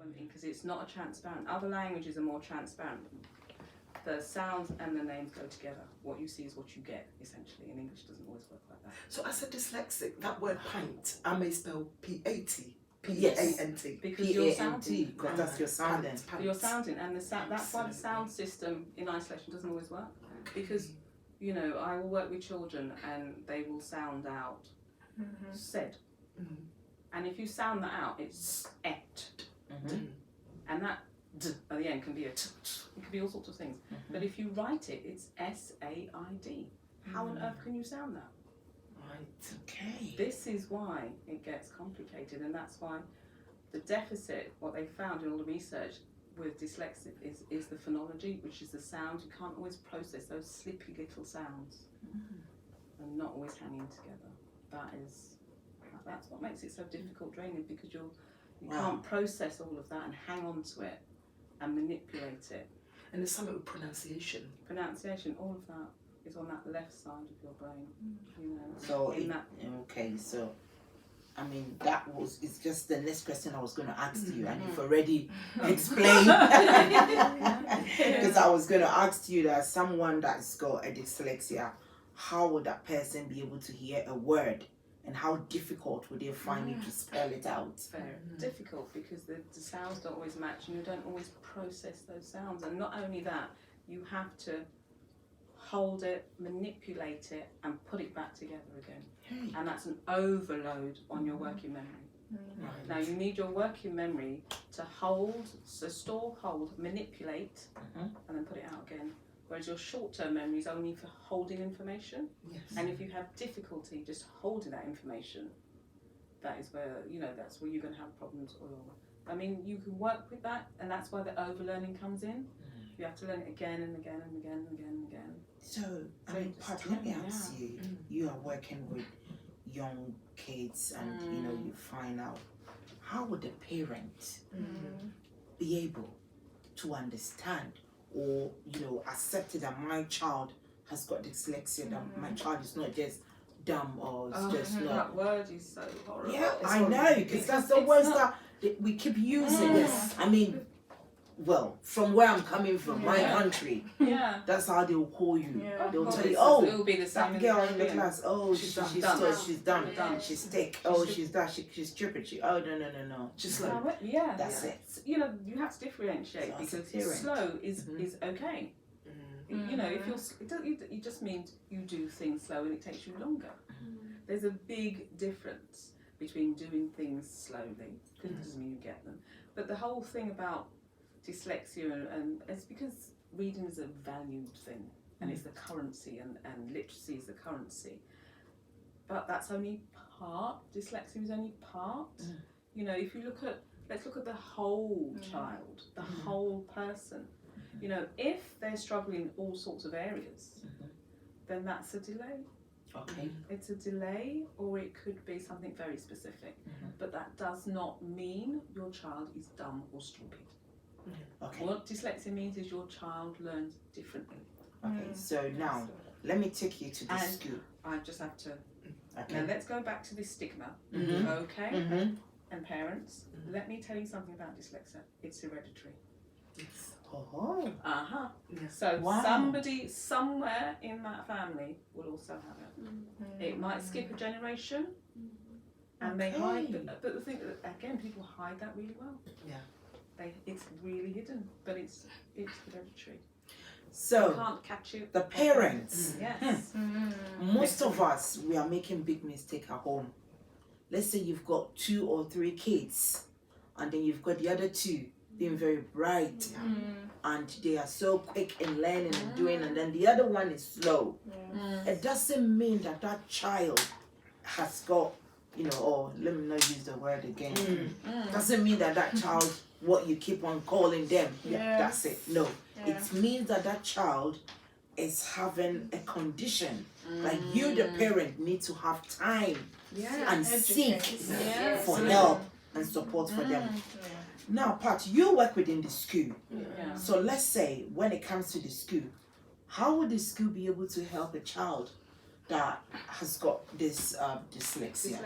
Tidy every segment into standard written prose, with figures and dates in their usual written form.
I mean, because it's not a transparent. Other languages are more transparent. The sounds and the names go together. What you see is what you get, essentially. And English doesn't always work like that. So as a dyslexic, that word pint, I may spell P-A-T. Yes. P-A-N-T. Because you're sounding. Because that's your sounding. You're sounding, and that's why the sound system in isolation doesn't always work. Because, you know, I will work with children and they will sound out said. And if you sound that out, it's et. And that d at the end can be a t, it can be all sorts of things. But if you write it, it's S-A-I-D. How on earth can you sound that? Right. Okay. This is why it gets complicated, and that's why the deficit, what they found in all the research with dyslexic is the phonology, which is the sound. You can't always process those slippy little sounds and not always hanging together. That's what makes it so difficult draining, because you can't process all of that and hang on to it and manipulate it. And there's something with pronunciation. Pronunciation, all of that is on that left side of your brain. You know. So okay, so I mean it's just the next question I was going to ask you, and you've already explained. Because I was going to ask you that someone that's got a dyslexia, how would that person be able to hear a word? And how difficult would they find it to spell it out? Very difficult, because the sounds don't always match, and you don't always process those sounds. And not only that, you have to hold it, manipulate it, and put it back together again. And that's an overload on your working memory. Now you need your working memory to hold, so store, hold, manipulate, and then put it out again. Whereas your short-term memory is only for holding information. Yes. And if you have difficulty just holding that information, that is where, you know, that's where you're going to have problems. I mean, you can work with that, and that's why the overlearning comes in. You have to learn it again and again and again and again and again. So I mean, Pat, let me ask you, you are working with young kids, and you know, you find out, how would the parent be able to understand or, you know, accept that my child has got dyslexia, that my child is not just dumb or it's just not. That word is so horrible. Yeah, I know, because that's the words that we keep using. Yes. I mean, well, from where I'm coming from, my country, that's how they'll call you. They'll tell you, oh, it'll be the same that girl in the class, oh, she's done, she's thick, oh, she's that, she's stupid, oh, no. Just like, that's it. You know, you have to differentiate, So because slow is okay. You know, if it just means you do things slow and it takes you longer. There's a big difference between doing things slowly, because it doesn't mean you get them. But the whole thing about dyslexia, and it's because reading is a valued thing, and it's the currency, and literacy is the currency. But that's only part. Dyslexia is only part. You know, if you let's look at the whole child, the whole person. You know, if they're struggling in all sorts of areas, then that's a delay. Okay. It's a delay, or it could be something very specific. But that does not mean your child is dumb or stupid. Okay. What dyslexia means is your child learns differently. Okay, so now let me take you to the school. I just have to. Okay. Now let's go back to this stigma. Okay? And parents, let me tell you something about dyslexia. It's hereditary. Oh. So somebody somewhere in that family will also have it. It might skip a generation, and they hide. But the thing, again, people hide that really well. Yeah. It's really hidden, but it's hereditary. So you can't catch it. The parents. Yes. Most of us, we are making big mistake at home. Let's say you've got 2 or 3 kids, and then you've got the other 2 being very bright, and they are so quick in learning and doing, and then the other one is slow. It doesn't mean that that child has got, you know, or let me not use the word again. Doesn't mean that that child, what you keep on calling them, that's it. No, it means that that child is having a condition. Like you, the parent, need to have time and seek for help and support for them. Now, Pat, you work within the school. So let's say when it comes to the school, how would the school be able to help a child that has got this dyslexia?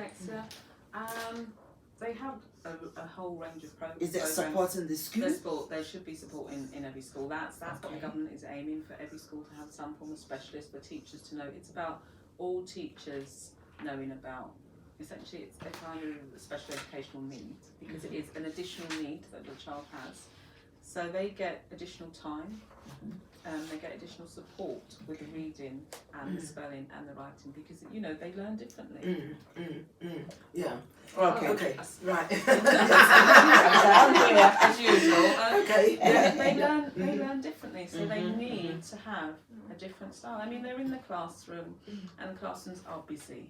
they have a whole range of programs. Is there support in the school? There should be support in every school. That's what the government is aiming for, every school to have some form of specialist, for teachers to know. It's about all teachers knowing about, essentially it's a kind of special educational need, because it is an additional need that the child has. So they get additional time, they get additional support with the reading and the spelling and the writing, because they learn differently. Yeah. Okay. Right. As usual. Okay. They learn differently, so they need to have a different style. I mean, they're in the classroom, and the classrooms are busy.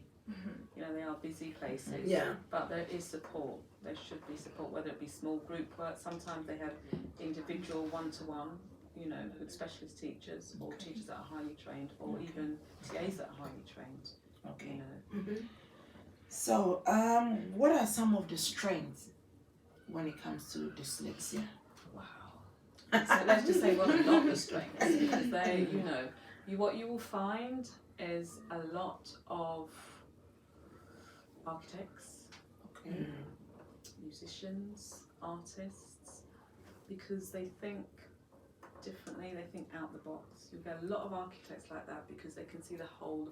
They are busy places. Yeah. But there is support. There should be support, whether it be small group work. Sometimes they have individual one-to-one, with specialist teachers or teachers that are highly trained, or even TAs that are highly trained. Okay. So, what are some of the strengths when it comes to dyslexia? Wow. So let's just say what are not the strengths, because they, what you will find is a lot of architects, musicians, artists, because they think differently, they think out the box. You get a lot of architects like that because they can see the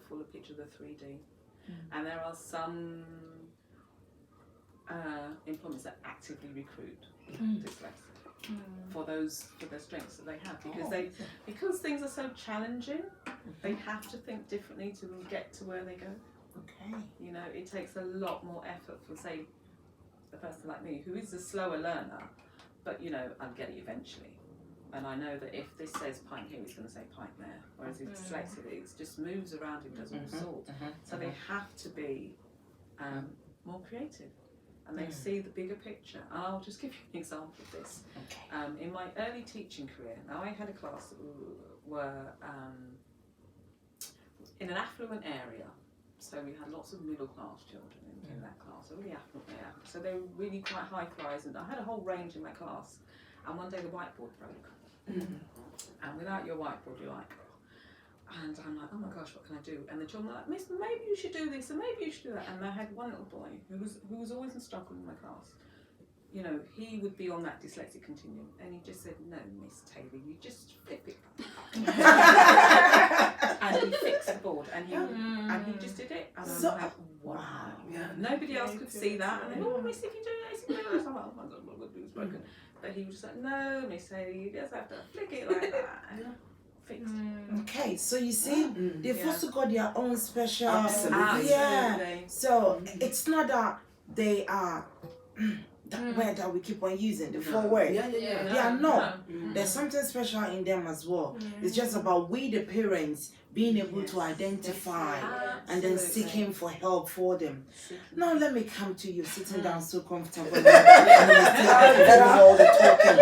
fuller picture of the 3D. And there are some employments that actively recruit dyslexia for the strengths that they have, because things are so challenging. They have to think differently to get to where they go. Okay. It takes a lot more effort for, say, a person like me who is a slower learner, but I'll get it eventually. And I know that if this says pint here, it's going to say pint there. Whereas with dyslexia, it just moves around and does all sorts. So they have to be more creative, and they see the bigger picture. And I'll just give you an example of this. Okay. In my early teaching career, now I had a class that were in an affluent area. So we had lots of middle class children in that class, a really affluent area. So they were really quite high flyers, and I had a whole range in my class. And one day the whiteboard broke. And without your whiteboard, you're like, and I'm like, oh my gosh, what can I do? And the children were like, Miss, maybe you should do this, and maybe you should do that. And I had one little boy who was always in struggle in my class. He would be on that dyslexic continuum, and he just said, no, Miss Taylor, you just flip it. And he fixed the board, and he just did it. And I'm like, wow. Yeah. Nobody else could see that. And then, oh, Miss, if you do this, you do this. I'm like, oh my God, what would do is broken. But he was just like, no, Miss Taylor, you just have to flick it like that. And fixed it. Okay, so you see, they've also got their own special. Absolutely. Yeah. So it's not that they are that word that we keep on using, the 4 words. Yeah. They are not. There's something special in them as well. It's just about we, the parents, being able to identify and then seeking for help for them. Now let me come to you, sitting down so comfortable. All the talking.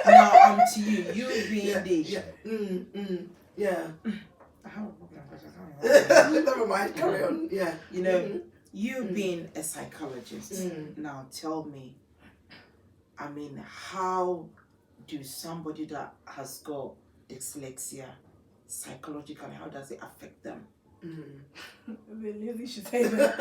Now I'm to you. You being the Never mind. Carry on. Yeah. You being a psychologist. Now tell me. I mean, how do somebody that has got dyslexia psychologically, how does it affect them? Lizzie should say that.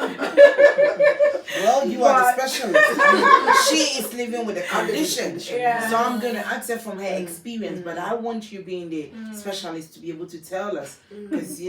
Well, you are the specialist. She is living with the condition. Yeah. So I'm going to ask her from her experience, but I want you being the specialist to be able to tell us. Because,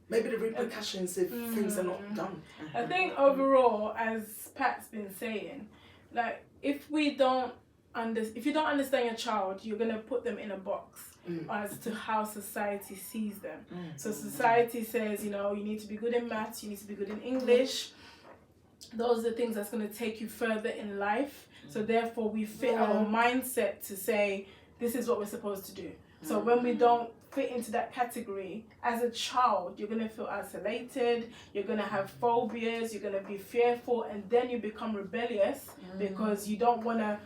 Maybe the repercussions if things are not done. I think overall, as Pat's been saying, like if you don't understand your child, you're gonna put them in a box as to how society sees them. So society says, you need to be good in maths, you need to be good in English. Those are the things that's gonna take you further in life. So therefore, we fit our mindset to say this is what we're supposed to do. So when we don't fit into that category, as a child, you're going to feel isolated, you're going to have phobias, you're going to be fearful, and then you become rebellious because you don't want to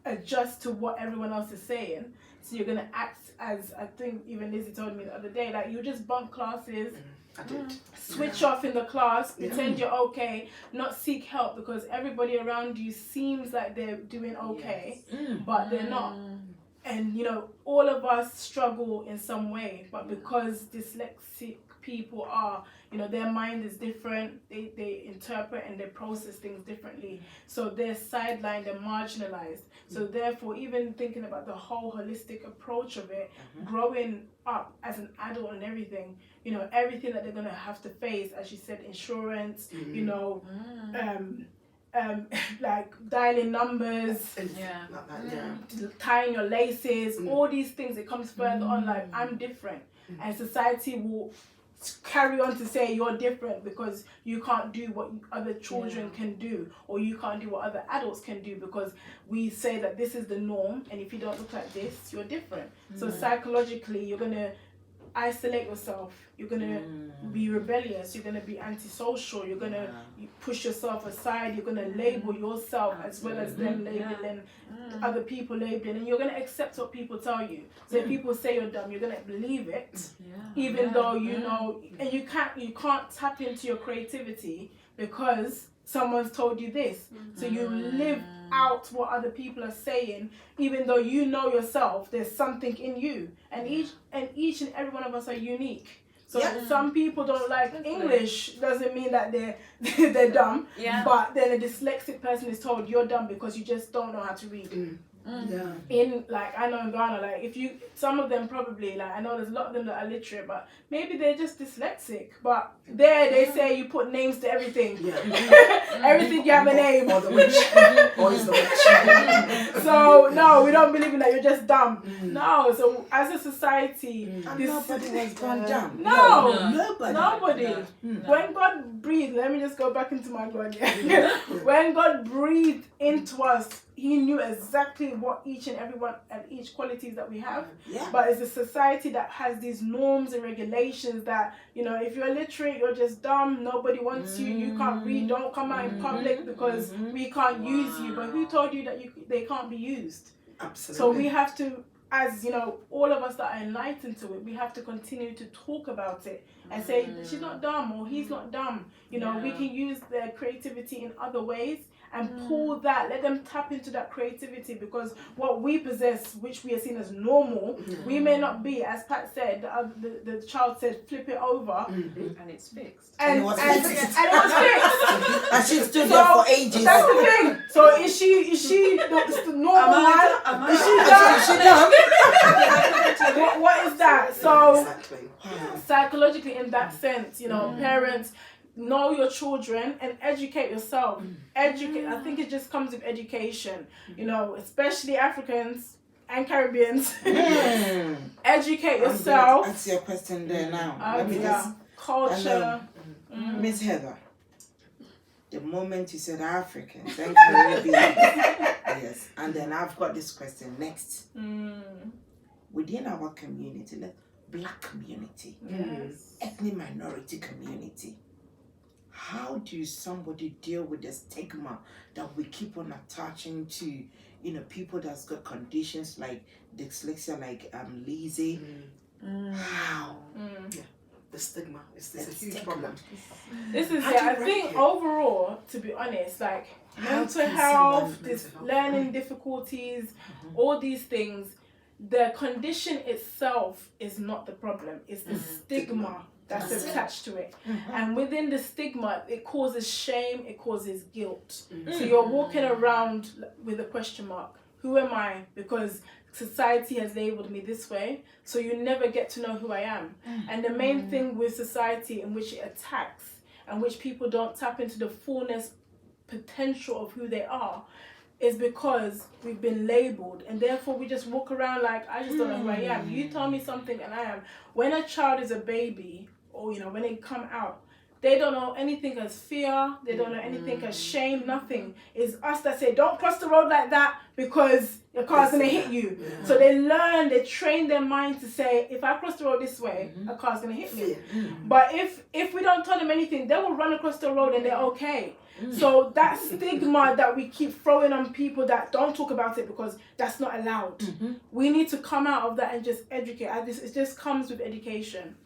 adjust to what everyone else is saying. So you're going to act as, I think even Lizzie told me the other day, like you just bunk classes, I did. switch off in the class, pretend you're okay, not seek help because everybody around you seems like they're doing okay, but they're not. And all of us struggle in some way, but because dyslexic people are, their mind is different. They interpret and they process things differently. So they're sidelined, they're marginalized. So therefore, even thinking about the whole holistic approach of it, growing up as an adult and everything, everything that they're going to have to face, as you said, insurance, like dialing numbers, tying your laces, all these things, it comes further on, like, I'm different. And society will carry on to say you're different because you can't do what other children can do, or you can't do what other adults can do, because we say that this is the norm, and if you don't look like this, you're different. So psychologically, you're going to isolate yourself, you're going to be rebellious, you're going to be antisocial, you're going to push yourself aside, you're going to label yourself as well as them labeling other people labeling, and you're going to accept what people tell you. So if people say you're dumb, you're going to believe it, even though you know, and you can't tap into your creativity because someone's told you this. So you live out what other people are saying, even though you know yourself there's something in you, and each and every one of us are unique. So some people don't like English, doesn't mean that they're dumb. But then a dyslexic person is told you're dumb because you just don't know how to read. In, like, I know in Ghana, like, some of them probably, like, I know there's a lot of them that are literate, but maybe they're just dyslexic. But there they say you put names to everything. Everything you have a name. Or the witch. Or is the witch. So no, we don't believe in that. You're just dumb. No. So as a society, nobody was born dumb. Nobody. When God breathed, let me just go back into my God. When God breathed into us, He knew exactly what each and every one and each qualities that we have. But it's a society that has these norms and regulations that, if you're illiterate, you're just dumb, nobody wants you, you can't read, don't come out in public because we can't use you. But who told you that they can't be used? Absolutely. So we have to, as all of us that are enlightened to it, we have to continue to talk about it and say she's not dumb or he's not dumb. We can use their creativity in other ways and pull that, let them tap into that creativity, because what we possess, which we are seen as normal, we may not be, as Pat said, the child said, flip it over. And it's fixed. And it was fixed. And she stood there for ages. That's the thing. So is she the normal one? Is she dumb? What is that? So Exactly. psychologically, in that sense, parents, know your children and educate yourself. I think it just comes with education, especially Africans and Caribbeans. Educate yourself. Answer your question there now. Let me culture. Miss Heather, the moment you said Africans and Caribbean, yes, and then I've got this question next. Within our community, Black community, ethnic minority community, how do somebody deal with the stigma that we keep on attaching to, people that's got conditions like dyslexia, like Lizzie? How? The stigma is a huge problem. This is I think overall, to be honest, like mental health, learning difficulties, all these things, the condition itself is not the problem. It's the stigma that's attached to it. And within the stigma, it causes shame, it causes guilt. So you're walking around with a question mark. Who am I? Because society has labeled me this way, so you never get to know who I am. And the main thing with society in which it attacks and which people don't tap into the fullness potential of who they are is because we've been labeled, and therefore we just walk around like, I just don't know who I am. You tell me something and I am. When a child is a baby, or when they come out, they don't know anything as fear, they don't know anything as shame, nothing. It's us that say, don't cross the road like that because your car's gonna hit you. So they train their mind to say, if I cross the road this way, a car's gonna hit me. But if we don't tell them anything, they will run across the road and they're okay. So that stigma that we keep throwing on people that don't talk about it because that's not allowed. We need to come out of that and just educate. It just comes with education.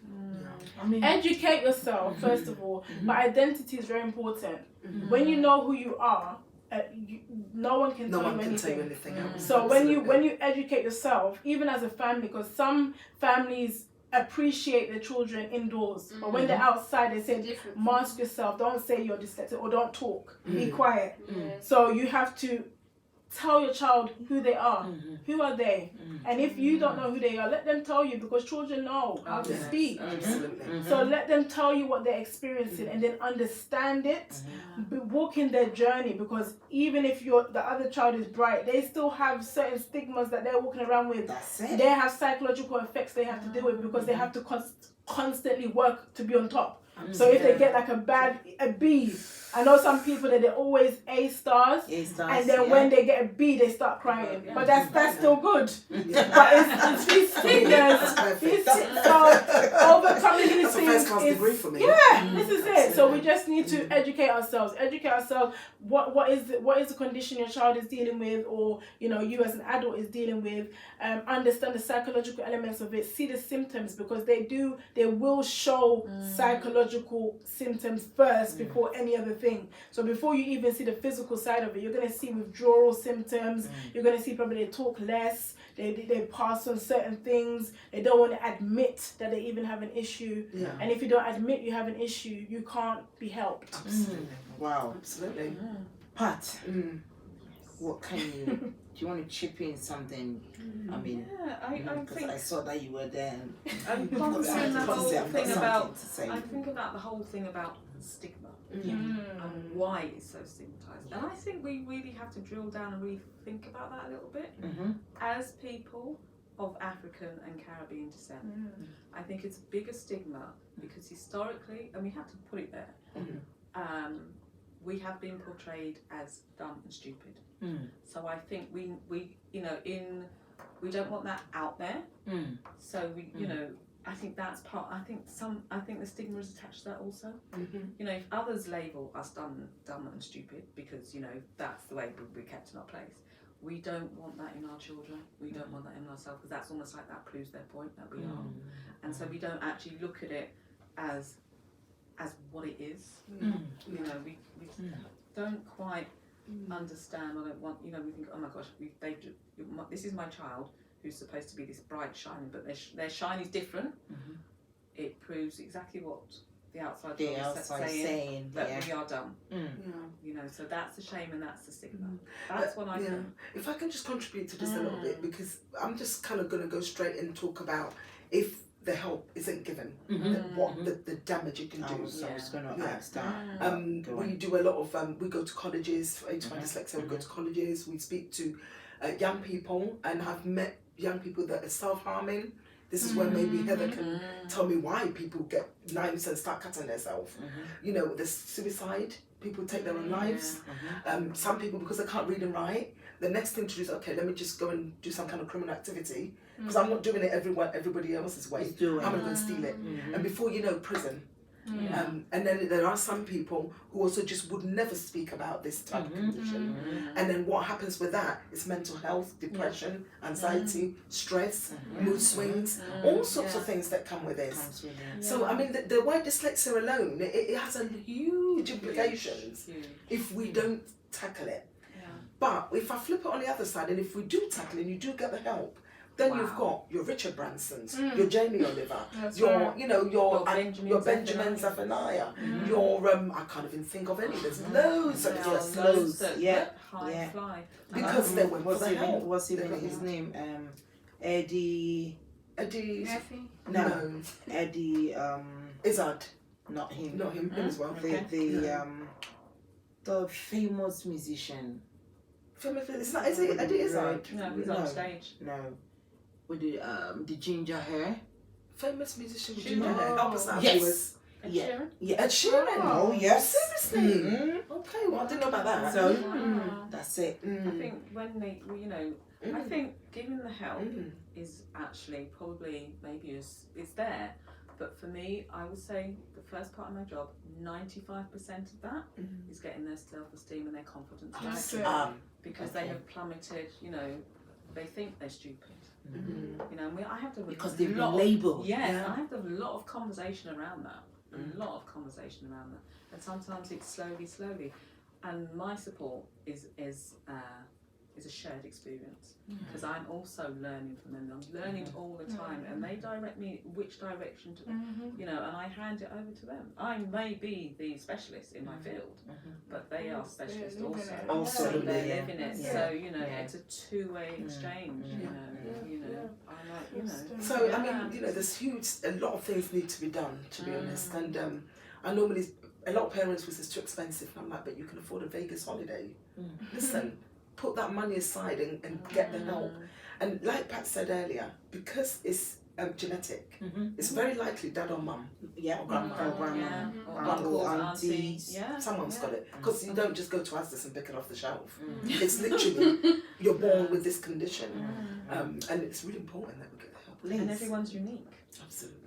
Educate yourself first of all, but identity is very important. When you know who you are, no one can tell you anything. So when you educate yourself, even as a family, because some families appreciate the children indoors, but when they're outside, they say Different. mask yourself, don't say you're dyslexic, or don't talk, be quiet. Yeah. So you have to tell your child who they are. Who are they? And if you don't know who they are, let them tell you, because children know how to Yes, speak. absolutely. So let them tell you what they're experiencing, and then understand it, walk in their journey, because even if the other child is bright, they still have certain stigmas that they're walking around with. That's it. They have psychological effects they have to deal with, because they have to constantly work to be on top. So if they get like a B, I know some people that they're always A stars, and then when they get a B, they start crying. But that's still good. But it's these stigmas. So overcoming these That's a things first class degree for me. Yeah, this is it. So we just need to educate ourselves. What is the condition your child is dealing with, or you as an adult is dealing with. Understand the psychological elements of it. See the symptoms, because they will show psychological symptoms first before any other thing. So before you even see the physical side of it, you're gonna see withdrawal symptoms. You're gonna see probably they talk less. They pass on certain things. They don't want to admit that they even have an issue. Yeah. And if you don't admit you have an issue, you can't be helped. Absolutely. Wow. Absolutely. Pat, what can you, do you want to chip in something? I mean, I because think I saw that you were there. I'm I've got considering the whole something thing to about. say. I think about the whole thing about stigma and why it's so stigmatized, and I think we really have to drill down and really think about that a little bit. As people of African and Caribbean descent, I think it's a bigger stigma because historically, and we have to put it there, we have been portrayed as dumb and stupid. So I think we don't want that out there. So I think that's part. I think the stigma is attached to that also. If others label us dumb and stupid because that's the way we're kept in our place, we don't want that in our children. We don't want that in ourselves, because that's almost like that proves their point that we are. And so we don't actually look at it as what it is. We don't quite understand. I don't want. We think, oh my gosh, this is my child who's supposed to be this bright shiny, but their shine is different. It proves exactly what the outside world is saying that we are dumb. So that's the shame and that's the stigma. That's what I think. If I can just contribute to this a little bit, because I'm just kind of going to go straight and talk about if the help isn't given, what the damage it can do. So I was going to ask that. We do a lot of, we go to colleges, for dyslexia, we go to colleges, we speak to young people, and have met young people that are self-harming. This is where maybe Heather can tell me why people get knives and start cutting themselves. There's suicide, people take their own lives. Some people, because they can't read and write, the next thing to do is, okay, let me just go and do some kind of criminal activity, because I'm not doing it everybody else's way. I'm going to go and steal it. And before you know, prison. And then there are some people who also just would never speak about this type of condition. And then what happens with that is mental health, depression, anxiety, stress, mood swings, all sorts of things that come with this. So I mean, the word dyslexia alone, it has a huge implications if we don't tackle it. But if I flip it on the other side, and if we do tackle it and you do get the help, then you've got your Richard Bransons, your Jamie Oliver, your Benjamin Zephaniah, your I can't even think of any. There's loads of loads that high fly because they went for the help. What's even his name? Eddie. No. Eddie. Izzard. Not him. Not him. Him as well. The famous musician. It's not. Is it Eddie Izzard? No, he's on stage. No. With the ginger hair. Famous musician with ginger hair. Yes. Ed Sheeran. Oh yes. Seriously. Okay. Well, I didn't know about that. So that's it. I think when they, I think giving the help is actually probably maybe it's there, but for me, I would say the first part of my job, 95% of that is getting their self-esteem and their confidence back, because they have plummeted. They think they're stupid. I have to because they've been labelled. I have to have a lot of conversation around that. And sometimes it's slowly. And my support is is a shared experience, because I'm also learning from them. I'm learning all the time, and they direct me which direction to, you know, and I hand it over to them. I may be the specialist in my field, but they are specialists also. So they're living it. So you know, it's a two-way exchange. You know, I like, you know. So I mean, you know, a lot of things need to be done, to be honest. And I normally, a lot of parents was it's too expensive, and I'm like, but you can afford a Vegas holiday. Listen, put that money aside and get the help. And like Pat said earlier, because it's genetic, it's very likely dad or mum, or grandma, or uncle, auntie, someone's got it. Because you don't just go to Asda's and pick it off the shelf. It's literally, you're born with this condition. And it's really important that we get the help. Liz, and everyone's unique. Absolutely.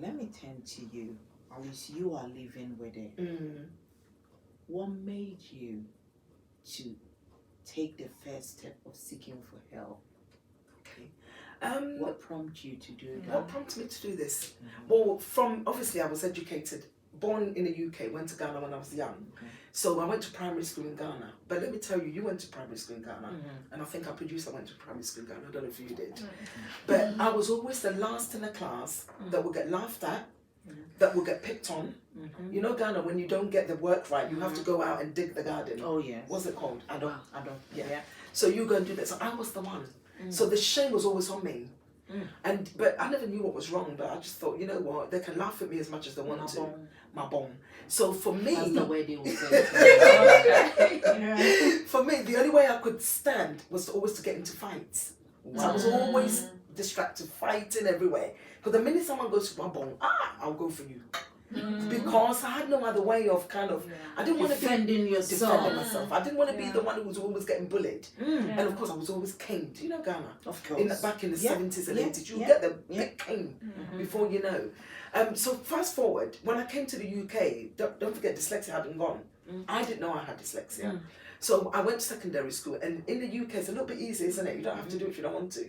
let me turn to you. At least you are living with it. What made you to take the first step of seeking for help? Okay. What prompted you to do that? What prompted me to do this? Well, obviously I was educated, born in the UK, went to Ghana when I was young. So I went to primary school in Ghana. But let me tell you, you went to primary school in Ghana. And I think our producer went to primary school in Ghana. I don't know if you did. But I was always the last in the class that would get laughed at, that would get picked on. You know, Ghana, when you don't get the work right, you have to go out and dig the garden. Oh, yes. What's it called? I don't. Yeah. So you go and do that. So I was the one. So the shame was always on me. But I never knew what was wrong, but I just thought, you know what, they can laugh at me as much as they want to. My bone. So for me, that's the way they will say it. For me, the only way I could stand was always to get into fights. So I was always distracted, fighting everywhere. Because the minute someone goes to my bone, I'll go for you. Because I had no other way of I didn't want to be defending myself. I didn't want to be the one who was always getting bullied. And of course I was always caned. You know Ghana? Of course. Back in the 70s and 80s, you get the big cane before you know. So fast forward, when I came to the UK, don't forget dyslexia hadn't gone. I didn't know I had dyslexia. So I went to secondary school, and in the UK it's a little bit easier, isn't it? You don't have to do it if you don't want to.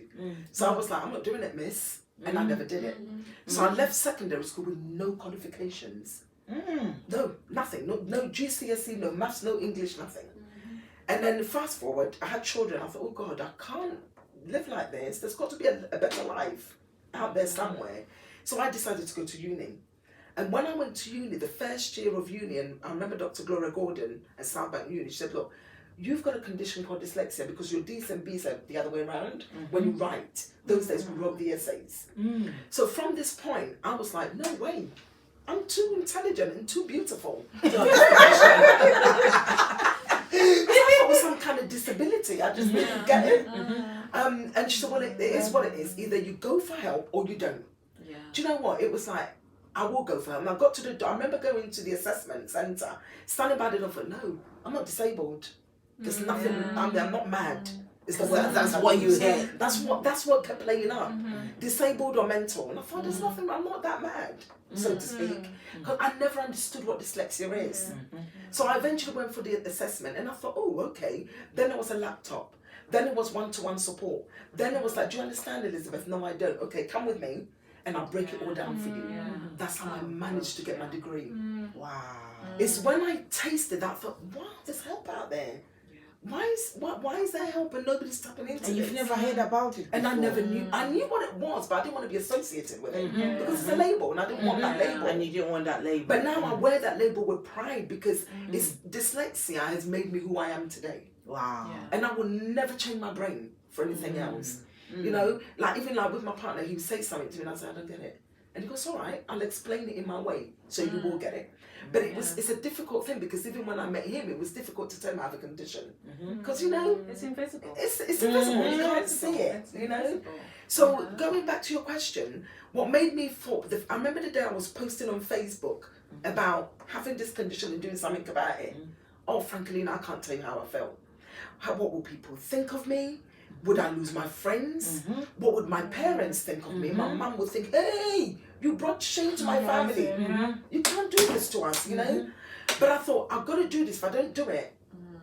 So I was like, I'm not doing it, miss. And I never did it. So I left secondary school with no qualifications. No, nothing. No GCSE, no maths, no English, nothing. And then fast forward, I had children. I thought, oh God, I can't live like this. There's got to be a better life out there somewhere. So I decided to go to uni. And when I went to uni, the first year of uni, and I remember Dr. Gloria Gordon at South Bank Uni, she said, look, you've got a condition called dyslexia because your D's and B's are the other way around. When you write, those days we wrote the essays. So from this point, I was like, no way. I'm too intelligent and too beautiful. I thought it was some kind of disability. I just didn't get it. And she said, well, it is what it is. Either you go for help or you don't. Do you know what? It was like, I will go for help. And I got to I remember going to the assessment centre, standing by the door, but no, I'm not disabled. There's nothing, I'm not mad. Is the word. That's what you heard. That's what kept playing up. Disabled or mental. And I thought, there's nothing, I'm not that mad, so to speak. Because I never understood what dyslexia is. So I eventually went for the assessment and I thought, oh, okay. Then there was a laptop. Then it was one-to-one support. Then it was like, do you understand, Elizabeth? No, I don't. Okay, come with me and I'll break it all down for you. That's how I managed to get my degree. Wow. It's when I tasted that, I thought, wow, there's help out there. Why is there help and nobody's tapping into it? And you've never heard about it before. And I never knew. I knew what it was, but I didn't want to be associated with it because it's a label, and I didn't want that label. And you didn't want that label. But now I wear that label with pride because it's dyslexia has made me who I am today. Wow. And I will never change my brain for anything else. You know, like even like with my partner, he would say something to me and I say, I don't get it. And he goes, all right, I'll explain it in my way so you will get it. But it's a difficult thing because even when I met him, it was difficult to tell him I have a condition. Because, you know, it's invisible. It's invisible. You can't see it, you know. So going back to your question, what made me I remember the day I was posting on Facebook about having this condition and doing something about it. Oh, Franklin, I can't tell you how I felt. What will people think of me? Would I lose my friends? What would my parents think of me? My mum would think, hey, you brought shame to my family. You can't do this to us, you know? But I thought, I've got to do this. If I don't do it,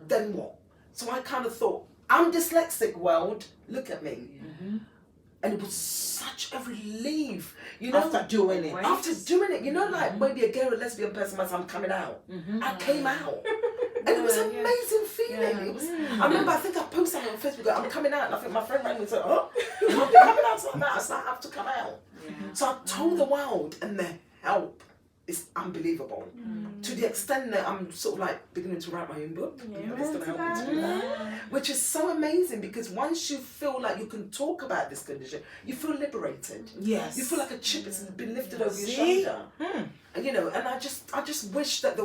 then what? So I kind of thought, I'm dyslexic, world. Look at me. And it was such a relief, you know? After doing it. After doing it, you know, like maybe a gay or lesbian person might say, I'm coming out. I came out. And it was an amazing feeling. It was. I remember, I think I posted something on Facebook. I'm coming out, and I think my friend rang me and said, "Oh, you're coming out like that." I said, "I have to come out." So I told the world, and the help is unbelievable. To the extent that I'm sort of like beginning to write my own book. It's going to help me to do that. Which is so amazing, because once you feel like you can talk about this condition, you feel liberated. Yes. You feel like a chip has been lifted over your shoulder. And, you know, and I just wish that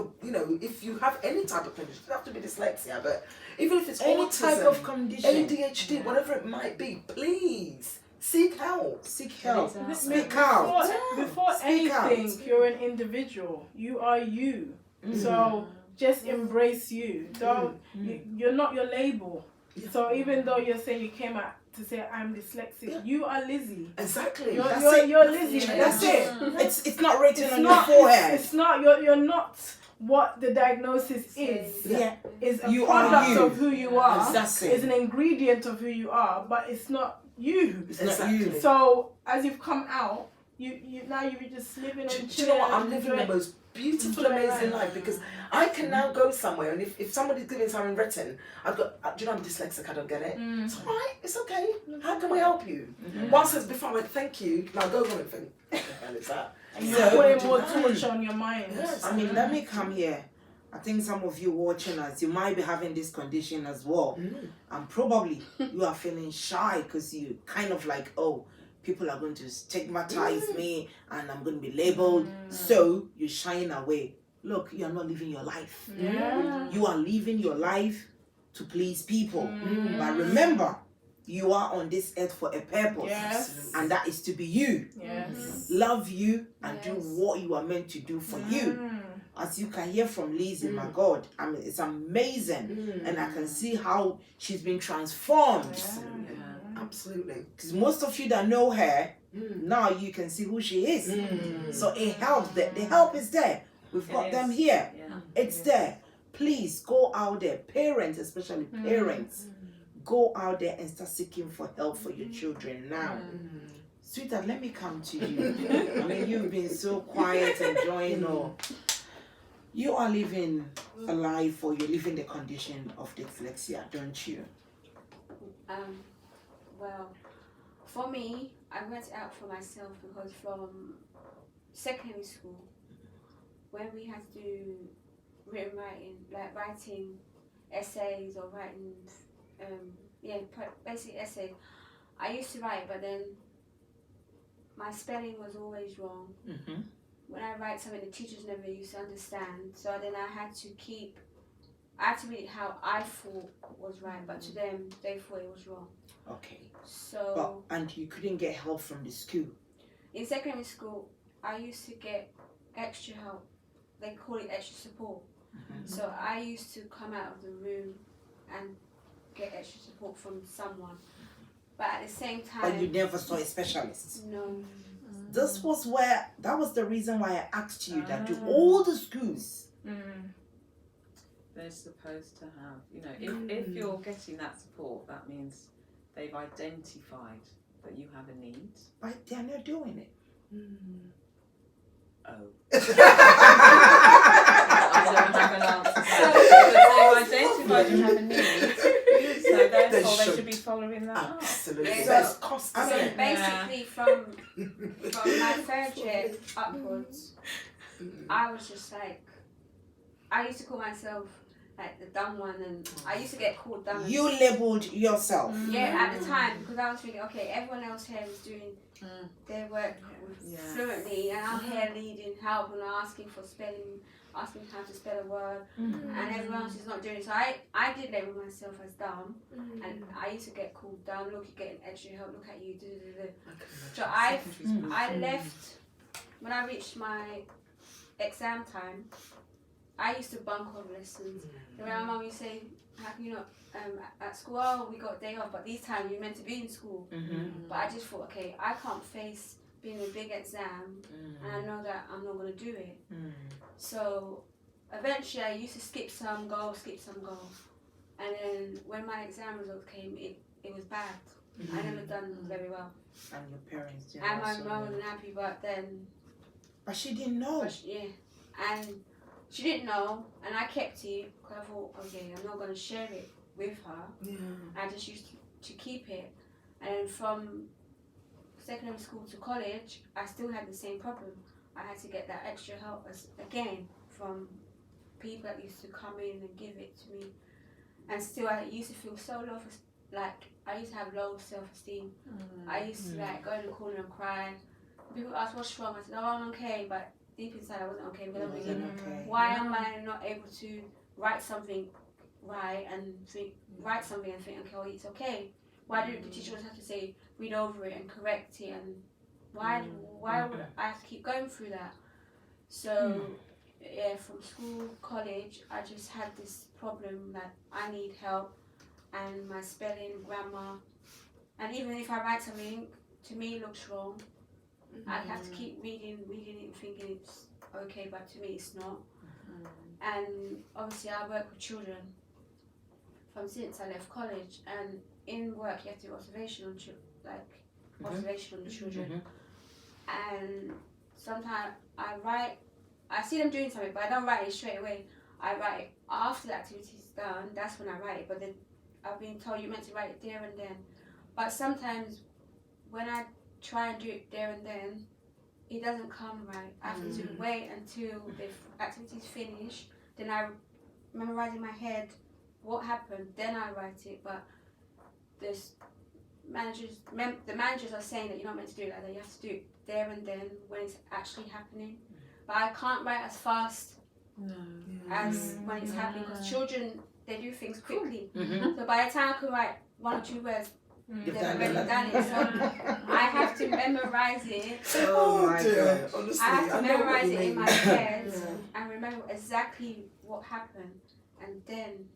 if you have any type of condition, it doesn't have to be dyslexia, but even if it's any autism, type of condition, ADHD, whatever it might be, please seek help. Seek help. Speak out. Before Speak anything, out. you're an individual. You are you. So just embrace you. Don't. You're not your label. So even though you're saying you came out to say I'm dyslexic, you are Lizzie. Exactly. You're Lizzie. That's it. It's not written on your forehead. It's not. You're not what the diagnosis is. Is a product of who you are. That's it. It's an ingredient of who you are, but it's not you. It's not you. So as you've come out, you now you're just living and chilling. Do you know what? I'm living the most beautiful, amazing life, because I can now go somewhere, and if somebody's giving something written, I've got, do you know I'm dyslexic, I don't get it. It's alright, it's okay. How can we help you? One says before I went, thank you, now go home and think, what the hell is that? And you're putting more torch on your mind. Yes. I mean, let me come here. I think some of you watching us, you might be having this condition as well. And probably you are feeling shy because you kind of like, oh, people are going to stigmatize me and I'm going to be labeled. So you're shying away. Look, you are not living your life. You are living your life to please people. But remember, you are on this earth for a purpose. And that is to be you. Love you and do what you are meant to do for you. As you can hear from Lizzie, my God, I mean, it's amazing. And I can see how she's been transformed. Absolutely. Because most of you that know her, now you can see who she is. So it helps. The help is there. We've got them here. It's there. Please go out there. Parents, especially parents, go out there and start seeking for help for your children now. Sweetheart, let me come to you. I mean, you've been so quiet, enjoying all. You are living a life, or you're living the condition of dyslexia, don't you? Well, for me, I worked out for myself because from secondary school, when we had to do written writing, like writing essays or writing, basic essays, I used to write, but then my spelling was always wrong. When I write something, the teachers never used to understand. So then I had to read it how I thought was right, but to them, they thought it was wrong. Okay. So. And you couldn't get help from the school? In secondary school, I used to get extra help. They call it extra support. So I used to come out of the room and get extra support from someone. But at the same time... But you never saw a specialist? No. That was the reason why I asked you that do all the schools. They're supposed to have, if you're getting that support, that means they've identified that you have a need. But they're not doing it. Oh. I don't have an answer. So they've identified you have a need, so therefore they should be following that up. Absolutely. So basically from my third year upwards, I was just like, I used to call myself like the dumb one, and I used to get called dumb. You labelled yourself. Yeah, at the time, because I was thinking, okay, everyone else here is doing their work fluently, and I'm here needing help and asking for spelling, asking how to spell a word, and everyone else is not doing it. So I did label myself as dumb, and I used to get called dumb. Look, you're getting extra help. Look at you. So I left when I reached my exam time. I used to bunk all lessons. When my mum used to say, how can you not at school? Oh, we got a day off, but this time you're meant to be in school. But I just thought, okay, I can't face being a big exam, and I know that I'm not going to do it. So eventually I used to skip some, go. And then when my exam results came, it was bad. I never done very well. And your parents and my mum wasn't happy, but then... But she didn't know. And she didn't know, and I kept it because I thought, okay, I'm not going to share it with her. Yeah. I just used to keep it. And then from secondary school to college, I still had the same problem. I had to get that extra help again from people that used to come in and give it to me. And still, I used to feel so low, I used to have low self-esteem. I used to go in the corner and cry. People ask what's wrong. I said, oh, I'm okay, but deep inside I wasn't okay because I'm thinking, why am I not able to write something write something and think, okay, well, it's okay. Why do the teacher always have to say, read over it and correct it, and why would I have to keep going through that? So from school, college, I just had this problem that I need help, and my spelling, grammar, and even if I write something, to me it looks wrong, I have to keep reading it, thinking it's okay, but to me it's not. And obviously I work with children since I left college, and in work you have to do observation on the children. And sometimes I see them doing something, but I don't write it straight away. I write it after the activity is done. That's when I write it. But then I've been told you're meant to write it there and then. But sometimes when I try and do it there and then, it doesn't come right. I have to wait until the activity's finished. Then I memorize in my head what happened. Then I write it. But the managers are saying that you're not meant to do it like that. You have to do it there and then when it's actually happening. But I can't write as fast as when it's happening, because children, they do things quickly. So by the time I can write 1 or 2 words, they've already done it. So I have to memorize it. Oh my God. Honestly, I have to memorize it in my head Yeah. and remember exactly what happened, and then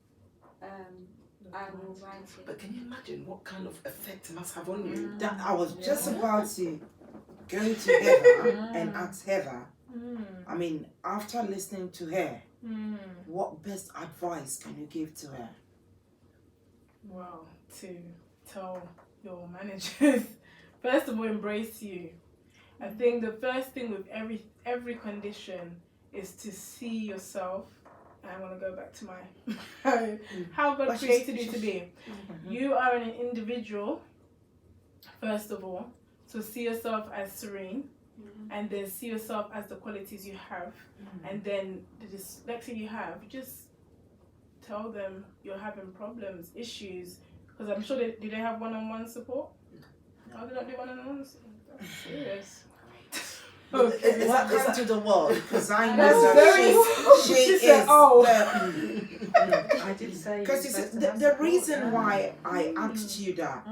I will write it. But can you imagine what kind of effect it must have on you? That I was just about to go to Heather and ask Heather. I mean, after listening to her, what best advice can you give to her? Well, to tell your managers, first of all, embrace you. I think the first thing with every condition is to see yourself. And I want to go back to my how God created you to be. You are an individual, first of all, so see yourself as serene, and then see yourself as the qualities you have, and then the dyslexia you have, you just tell them you're having problems, issues, because I'm sure do they have one-on-one support? No, they don't do one-on-one support. That's serious. Okay. Welcome to the world, because I know That's that she is. I did say. Because the reason why I asked you that,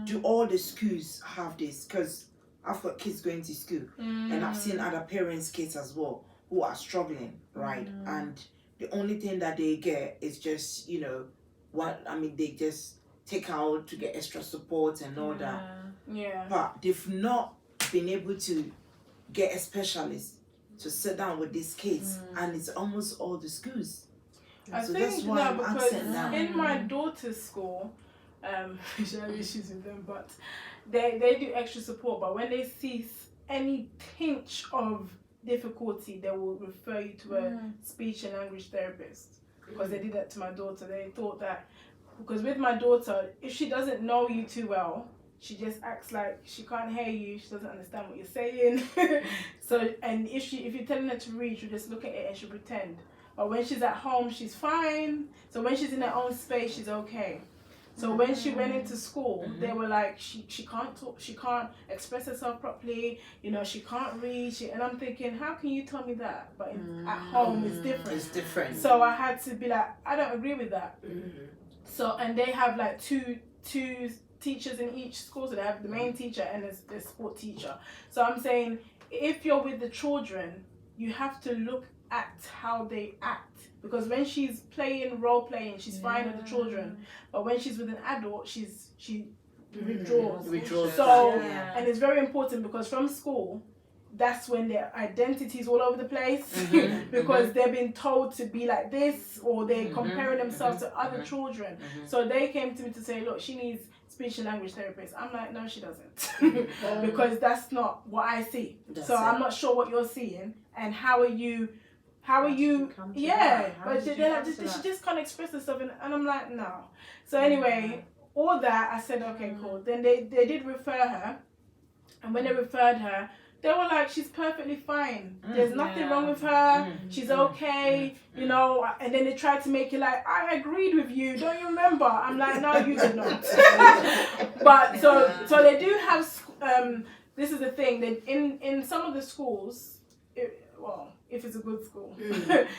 do all the schools have this? Because I've got kids going to school, and I've seen other parents' kids as well who are struggling, right? And the only thing that they get is just, they just take out to get extra support and all that. Yeah. But they've not been able to get a to sit down with these kids, and it's almost all the schools. I So think that's why I'm because asking now. in my daughter's school, she have issues with them, but they do extra support. But when they see any pinch of difficulty, they will refer you to a speech and language therapist, because they did that to my daughter. They thought that, because with my daughter, if she doesn't know you too well, she just acts like she can't hear you, she doesn't understand what you're saying. So, and if you're telling her to read, she'll just look at it and she'll pretend. But when she's at home, she's fine. So when she's in her own space, she's okay. So when she went into school, they were like, she can't talk, she can't express herself properly, she can't read. And I'm thinking, how can you tell me that? But at home, it's different. It's different. So I had to be like, I don't agree with that. So, and they have like two teachers in each school. So they have the main teacher and the sport teacher. So I'm saying, if you're with the children, you have to look at how they act, because when she's role playing, she's fine with the children, but when she's with an adult, she withdraws. So and it's very important, because from school, that's when their identity is all over the place, because they've been told to be like this, or they're comparing themselves to other children. So they came to me to say, look, she needs speech and language therapist. I'm like, no, she doesn't. Because that's not what I see. I'm not sure what you're seeing, and how are you how How are did you? you come to Yeah, that? How but did she, you come to she that? just can't express herself, and I'm like, no. So anyway, all that I said, okay, cool. Then they did refer her, and when they referred her, they were like, she's perfectly fine. There's nothing wrong with her. She's okay, you know. And then they tried to make it like, I agreed with you. Don't you remember? I'm like, no, you did not. But so they do have. This is the thing that in some of the schools, if it's a good school,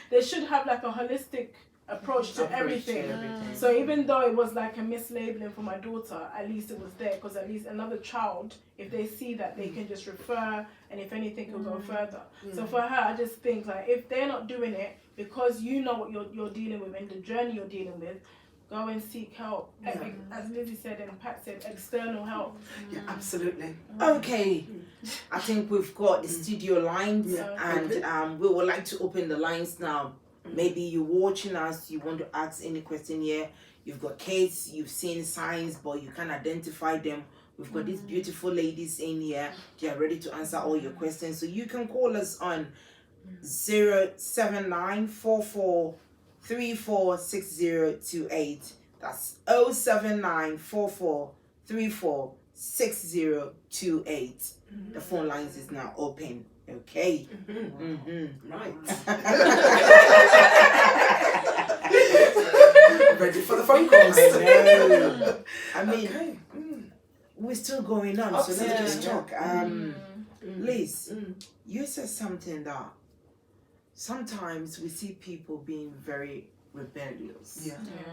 they should have like a holistic approach to everything. So even though it was like a mislabeling for my daughter, at least it was there, because at least another child, if they see that, they can just refer, and if anything, will go further. So for her, I just think like if they're not doing it because you know what you're dealing with and the journey you're dealing with, go and seek help. As Lizzie said and Pat said, external help. Yeah, absolutely. Okay, I think we've got the studio lines, and we would like to open the lines now. Maybe you're watching us, you want to ask any question here. You've got kids, you've seen signs, but you can't identify them. We've got these beautiful ladies in here. They are ready to answer all your questions. So you can call us on 07944346028. That's 07944346028. The phone lines is now open. Okay. Right. Ready for the phone calls. I mean, we're still going on, so let's just talk. Liz, you said something that sometimes we see people being very rebellious.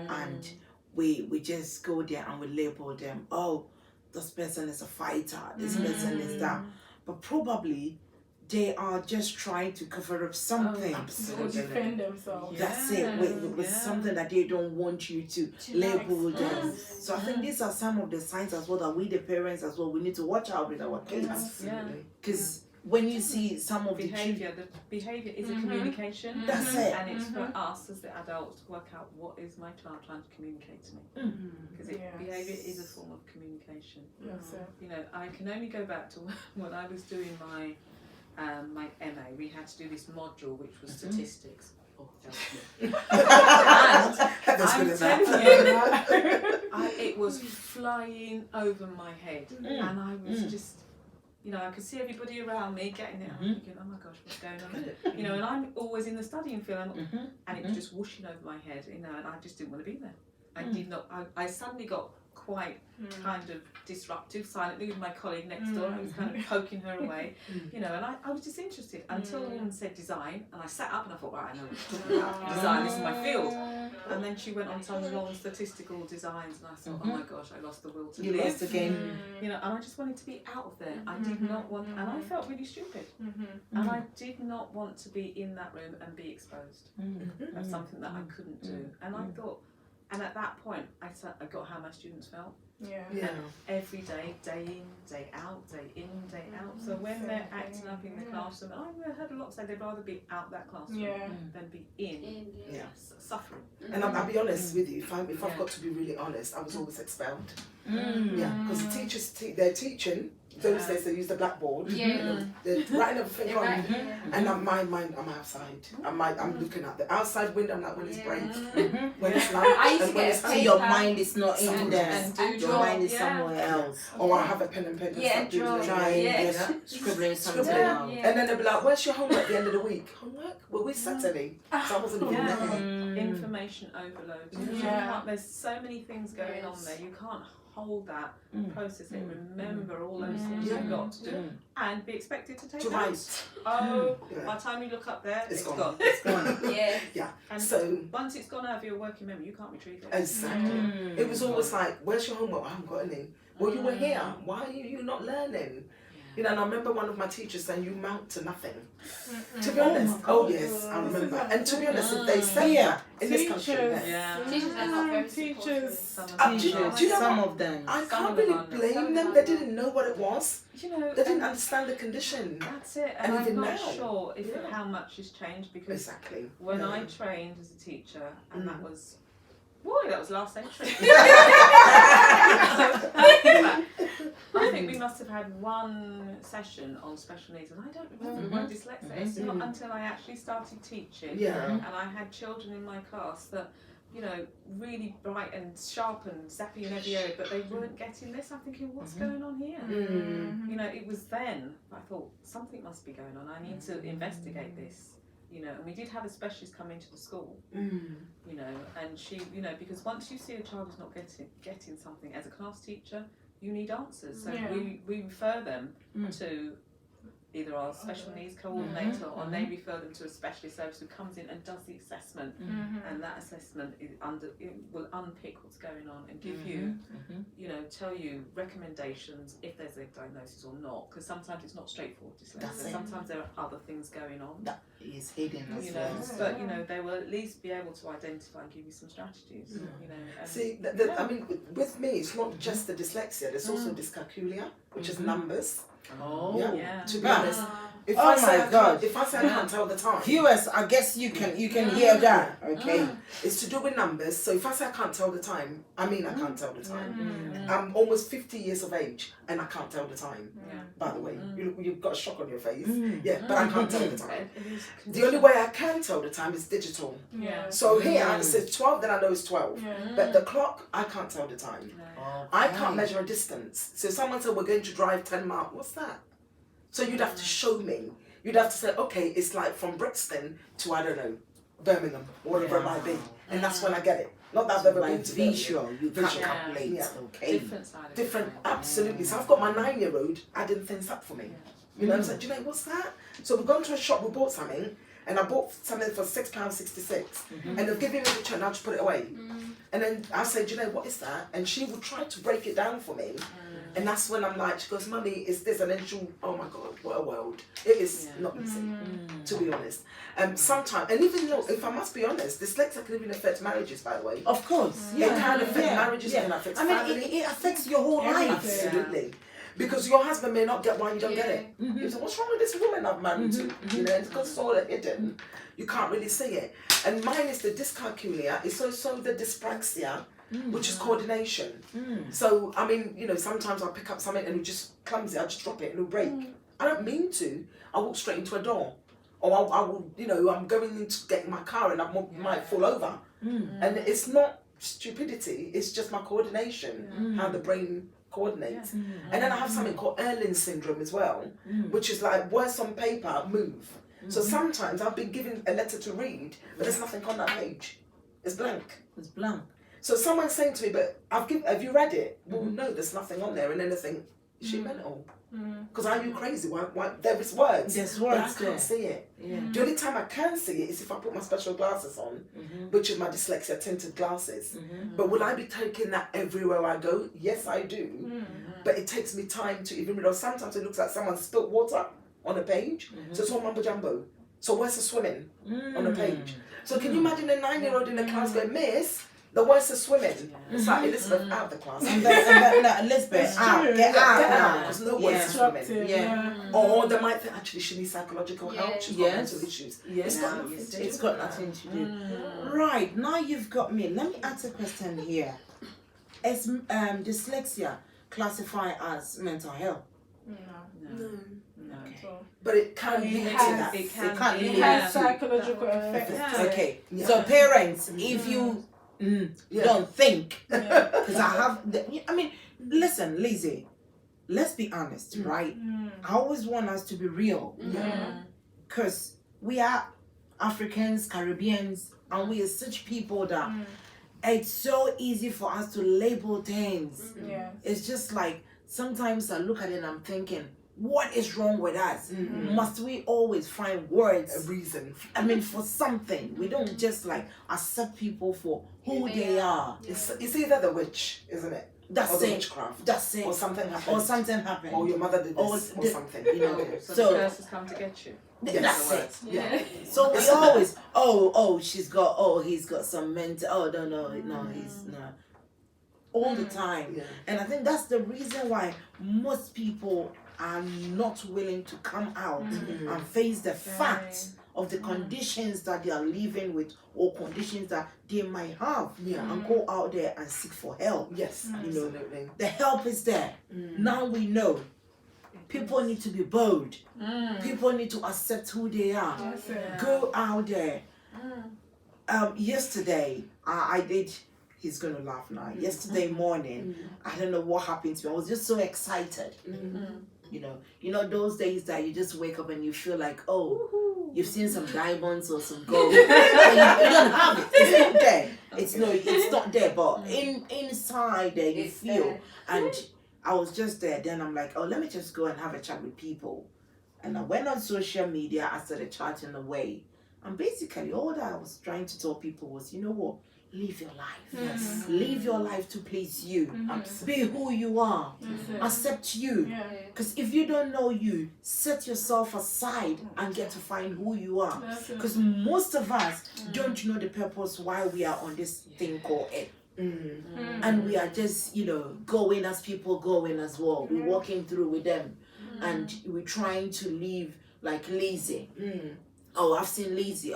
And we just go there and we label them, oh, this person is a fighter, this person is that. But probably they are just trying to cover up something. Or defend themselves. That's it, with something that they don't want you to label them. So I think these are some of the signs as well that we, the parents as well, we need to watch out with our kids. Because when you see some of the behaviour is a communication. That's it. And it's for us as the adults to work out what is my child trying to communicate to me. Because behaviour is a form of communication. You know, I can only go back to when I was doing my MA. We had to do this module which was statistics. Oh, and I'm telling you, it was flying over my head, and I was just. You know, I could see everybody around me getting it. I'm thinking, oh my gosh, what's going on? You know, and I'm always in the studying field, and it was just whooshing over my head. You know, and I just didn't want to be there. I did not. I suddenly got quite kind of disruptive, silently with my colleague next door. I was kind of poking her away. You know, and I was just interested until the woman said design, and I sat up and I thought, right, I know what she's talking about. Design, this is my field. And then she went on some long statistical designs, and I thought, oh my gosh, I lost the will to live. You lost again. You know, and I just wanted to be out of there. I did not want, and I felt really stupid. And I did not want to be in that room and be exposed. That's something that I couldn't do. And I thought, and at that point, I got how my students felt. And every day, day in, day out, day in, day out. So when they're acting up in the classroom, and I've heard a lot say they'd rather be out that classroom than be in suffering. And I'll be honest with you, if I've got to be really honest, I was always expelled. Because the teachers, they're teaching. Those days they use the blackboard. They're writing everything on. And I'm outside. I'm looking at the outside window. I'm like, when it's break, when it's lunch, and when it's so your mind is not in there. Your mind is somewhere else. Or I have a pen and paper and start scribbling something out. And then they'll be like, where's your homework at the end of the week? Homework? Well, we're Saturday. So I wasn't even there. Information overload. There's so many things going on there. You can't hold that, process it, remember all those things you've got to do, and be expected to take notes. Oh, by the time you look up there, it's gone. It's gone. And so once it's gone out of your working memory, you can't retrieve it. Exactly. It was always like, where's your homework? I haven't got any. Well, you were here. Why are you not learning? You know, and I remember one of my teachers saying, you mount to nothing. To be honest, yes, I remember. And to be honest, if they say that in this country, teachers are not very teachers. Some of them. I can't really blame them. They didn't know what it was. You know, they didn't understand the condition. That's it. And I'm not sure if how much has changed, because when I trained as a teacher, and that was. Boy, that was last century. I think we must have had one session on special needs, and I don't remember the word dyslexia. It's not until I actually started teaching, Yeah. and I had children in my class that, you know, really bright and sharp and zappy in every area, but they weren't getting this. I'm thinking, what's going on here? You know, it was then I thought something must be going on. I need to investigate this. You know, and we did have a specialist come into the school. You know, and she, you know, because once you see a child who's not getting something, as a class teacher, you need answers. So we refer them to either our special needs coordinator, or they refer them to a specialist service who comes in and does the assessment, and that assessment will unpick what's going on and give you, you know, tell you recommendations if there's a diagnosis or not, because sometimes it's not straightforward dyslexia. Sometimes there are other things going on That is hidden as you well. know, but you know, they will at least be able to identify and give you some strategies. You know, and See, I mean, with me, it's not just the dyslexia. There's also dyscalculia, which is numbers. Oh, yeah. To be honest, if Oh I say my God. if I say I can't tell the time, viewers, I guess you can hear that. Okay. it's to do with numbers. So if I say I can't tell the time, I mean I can't tell the time. I'm almost 50 years of age and I can't tell the time. By the way, you've got a shock on your face. Yeah, but I can't tell the time. The only way I can tell the time is digital. So here it says 12, then I know it's 12. But the clock, I can't tell the time. I can't measure a distance. So if someone said we're going to drive 10 miles, what's that? So you'd have to show me. You'd have to say, okay, it's like from Brixton to, I don't know, Birmingham, or whatever it might be. And that's when I get it. Not that I've ever been to visual, you can't Visual. calculate. Yeah. Okay. different side of Different, it. absolutely. So I've got my 9-year-old adding things up for me. You know, I'm saying, do you know what's that? So we've gone to a shop, we bought something, and I bought something for £6.66, and they've given me the check, and I'll just put it away. And then I say, do you know what is that? And she will try to break it down for me. And that's when I'm like, she goes, Mummy, is this? And then she'll, oh my God, what a world. It is not easy, to be honest. Sometimes, and even though, if I must be honest, dyslexia can even affect marriages, by the way. Of course. It can affect marriages, it can affect family. It affects your whole life. Absolutely. Because your husband may not get why you don't get it. You say, what's wrong with this woman I've married to? You know, it's because it's all hidden. You can't really see it. And mine is the dyscalculia. It's also the dyspraxia, which is coordination. So, I mean, you know, sometimes I'll pick up something and it'll just clumsy. I'll just drop it and it'll break. I don't mean to. I walk straight into a door. Or I will, you know, I'm going into getting my car and I might fall over. And it's not stupidity. It's just my coordination, how the brain coordinates. And then I have something called Erling syndrome as well, which is like words on paper move. So sometimes I've been given a letter to read, but there's nothing on that page. It's blank. It's blank. So someone's saying to me, but have you read it? Well, no, there's nothing on there. And then they think, is she mental? Because are you crazy? Why? There is words. There's But I words can't there. see it. Yeah. The only time I can see it is if I put my special glasses on, which is my dyslexia tinted glasses. But will I be taking that everywhere I go? Yes, I do. But it takes me time to even read. Or sometimes it looks like someone spilt water on a page. So it's all mumbo jumbo. So where's the swimming on a page? So can you imagine a 9-year-old in the class going, Miss, the words are swimming. It's like Elizabeth out of the class. And no, Elizabeth, out, get out now. Because no words are swimming. Yeah. Or they might think actually she needs psychological help. She's got mental issues. Yes. It's got nothing to do. It's got nothing to do. Right, now you've got me. Let me ask a question here. Is dyslexia classified as mental health? No. But it can It lead to has- that. It can can't be, It lead has to- psychological effects. Yeah. Okay, Yeah. so parents, if you Yeah. don't think, Yeah. because I mean, listen, Lizzie, let's be honest, right? I always want us to be real, because we are Africans, Caribbeans, and we are such people that it's so easy for us to label things. Yeah. It's just like, sometimes I look at it and I'm thinking, what is wrong with us? Must we always find A words? reason. I mean, for something. We don't just like accept people for who they are. It's either the witch, isn't it? That's or the it. witchcraft. That's it. Or something happened. Or something happened. Or your mother did Or this. Or the- something. you know, Okay. So, So- the curse has come to get you. That's In other it. words. Yeah. So we Isn't always, he's got some mental, he's not. All the time. Yeah. And I think that's the reason why most people are not willing to come out and face the fact of the conditions that they are living with, or conditions that they might have, Yeah. and go out there and seek for help. Yes, You know, absolutely. the help is there. Now we know. People need to be bold. People need to accept who they are. That's it. Go out there. Yesterday, I did. He's gonna laugh now. Yesterday morning, I don't know what happened to me. I was just so excited. You know those days that you just wake up and you feel like, oh, you've seen some diamonds or some gold, and you don't have it. It's not there. It's not there. But inside there, you feel. There. And I was just there. Then I'm like, oh, let me just go and have a chat with people. And I went on social media. I started chatting away. And basically, all that I was trying to tell people was, you know what? Live your life. Yes. Live your life to please you. Be who you are. Accept you. Yeah. Because if you don't know you, set yourself aside and get to find who you are. Because most of us don't know the purpose why we are on this thing called earth. And we are just, going as people going as well. We're walking through with them. And we're trying to live like lazy. Oh, I've seen Lizzie.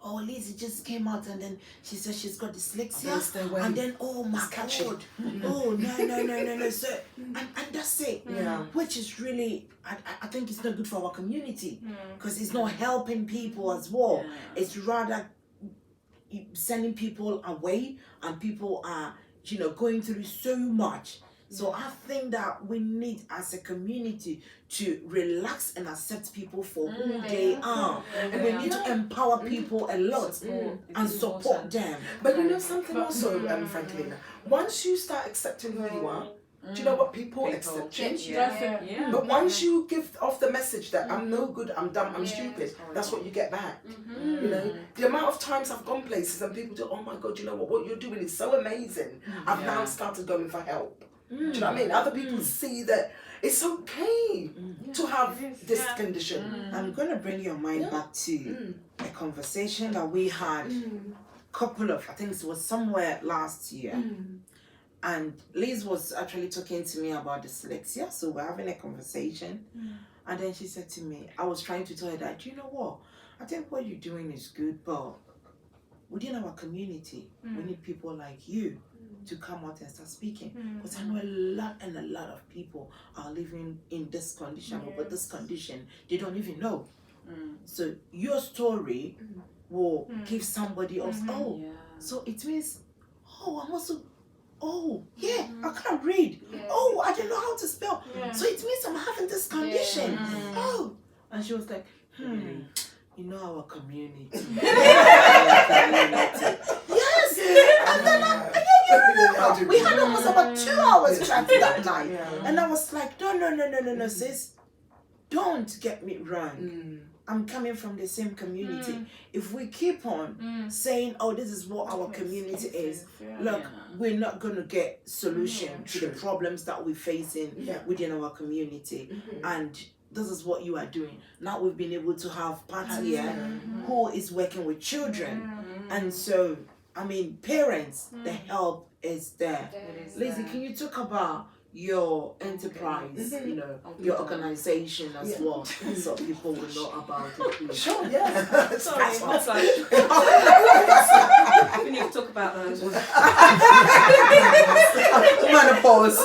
Oh, Lizzie just came out and then she said she's got dyslexia. And then, oh my God. Oh, no. So, and that's it. Yeah. Which is really, I think it's not good for our community. Because it's not helping people as well. It's rather sending people away, and people are, going through so much. So I think that we need, as a community, to relax and accept people for who they are. And we need to empower people a lot and support them. But you know something also, Franklin, once you start accepting who you are, do you know what? People accept you. Yeah. But once you give off the message that I'm no good, I'm dumb, I'm stupid, that's what you get back. You know, the amount of times I've gone places and people do, oh my God, you know what you're doing is so amazing. I've now started going for help. Do you know what I mean? Other people see that it's okay to have this condition. I'm going to bring your mind back to a conversation that we had I think it was somewhere last year. And Liz was actually talking to me about dyslexia. So we're having a conversation. And then she said to me, I was trying to tell her that, you know what? I think what you're doing is good, but within our community, we need people like you to come out and start speaking. Because I know a lot of people are living in this condition, but this condition, they don't even know. So your story will give somebody else, so it means, I'm also, I can't read. I don't know how to spell. So it means I'm having this condition. And she was like, our community. Yes! And then we had almost about 2 hours chatting that night. And I was like, no, sis. Don't get me wrong. I'm coming from the same community. If we keep on saying, this is what our community is, look, we're not going to get solution to the problems that we're facing within our community. And this is what you are doing. Now we've been able to have Pat here who is working with children. And so, parents, the help is there. Lizzie, can you talk about your enterprise, your organization as well, so people will know about it, please? Sure, yeah. Sorry, what's like? We need to talk about those. Menopause.